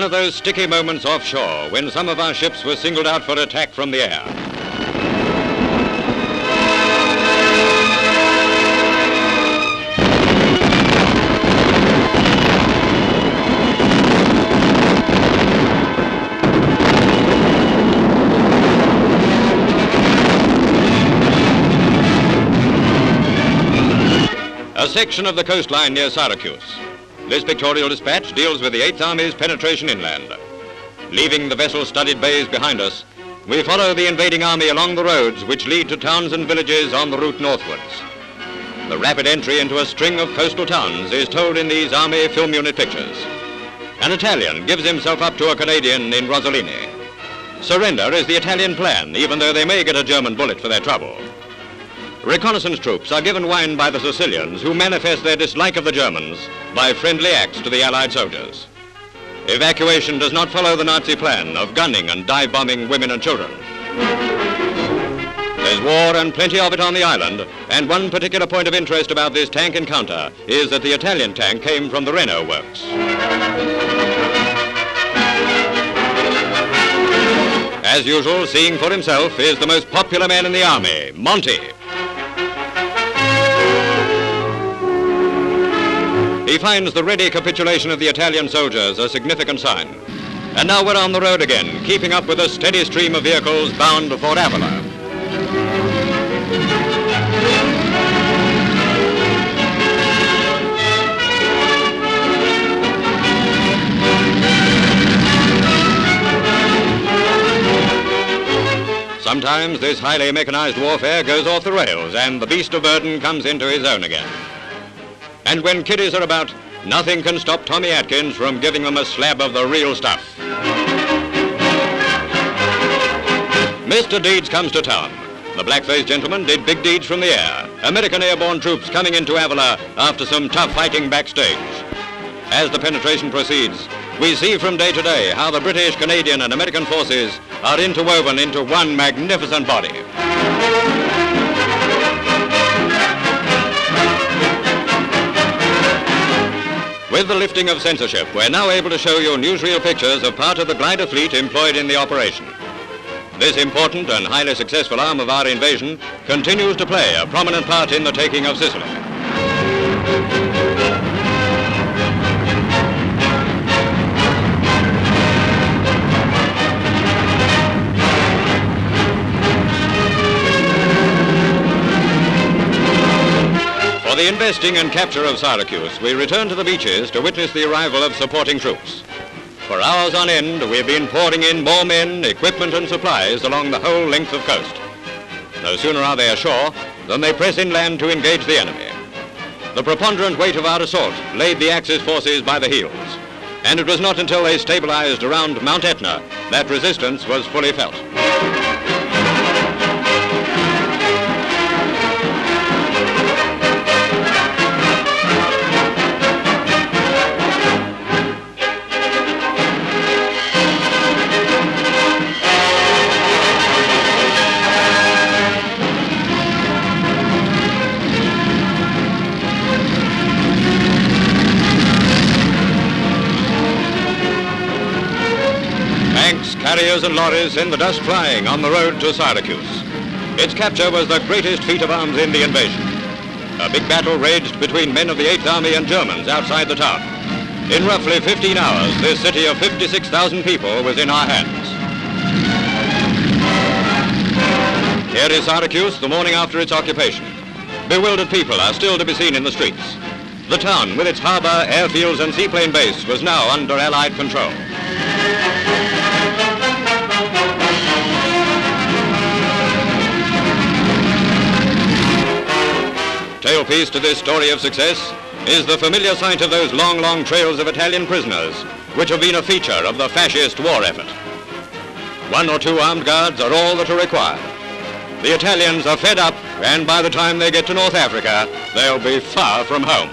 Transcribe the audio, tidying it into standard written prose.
of those sticky moments offshore when some of our ships were singled out for attack from the air. A section of the coastline near Syracuse. This pictorial dispatch deals with the 8th Army's penetration inland. Leaving the vessel-studded bays behind us, we follow the invading army along the roads which lead to towns and villages on the route northwards. The rapid entry into a string of coastal towns is told in these Army film unit pictures. An Italian gives himself up to a Canadian in Rossellini. Surrender is the Italian plan, even though they may get a German bullet for their trouble. Reconnaissance troops are given wine by the Sicilians, who manifest their dislike of the Germans by friendly acts to the Allied soldiers. Evacuation does not follow the Nazi plan of gunning and dive-bombing women and children. There's war and plenty of it on the island, and one particular point of interest about this tank encounter is that the Italian tank came from the Renault works. As usual, seeing for himself is the most popular man in the Army, Monty. He finds the ready capitulation of the Italian soldiers a significant sign. And now we're on the road again, keeping up with a steady stream of vehicles bound for Avila. Sometimes this highly mechanized warfare goes off the rails and the beast of burden comes into his own again. And when kiddies are about, nothing can stop Tommy Atkins from giving them a slab of the real stuff. Mr. Deeds comes to town. The black-faced gentleman did big deeds from the air. American airborne troops coming into Avila after some tough fighting backstage. As the penetration proceeds, we see from day to day how the British, Canadian, and American forces are interwoven into one magnificent body. With the lifting of censorship, we're now able to show you newsreel pictures of part of the glider fleet employed in the operation. This important and highly successful arm of our invasion continues to play a prominent part in the taking of Sicily. For the investing and capture of Syracuse, we return to the beaches to witness the arrival of supporting troops. For hours on end, we've been pouring in more men, equipment and supplies along the whole length of coast. No sooner are they ashore than they press inland to engage the enemy. The preponderant weight of our assault laid the Axis forces by the heels, and it was not until they stabilized around Mount Etna that resistance was fully felt. Carriers and lorries send the dust flying on the road to Syracuse. Its capture was the greatest feat of arms in the invasion. A big battle raged between men of the 8th Army and Germans outside the town. In roughly 15 hours, this city of 56,000 people was in our hands. Here is Syracuse the morning after its occupation. Bewildered people are still to be seen in the streets. The town, with its harbor, airfields and seaplane base, was now under Allied control. Tailpiece to this story of success is the familiar sight of those long, long trails of Italian prisoners, which have been a feature of the fascist war effort. 1 or 2 armed guards are all that are required. The Italians are fed up, and by the time they get to North Africa, they'll be far from home.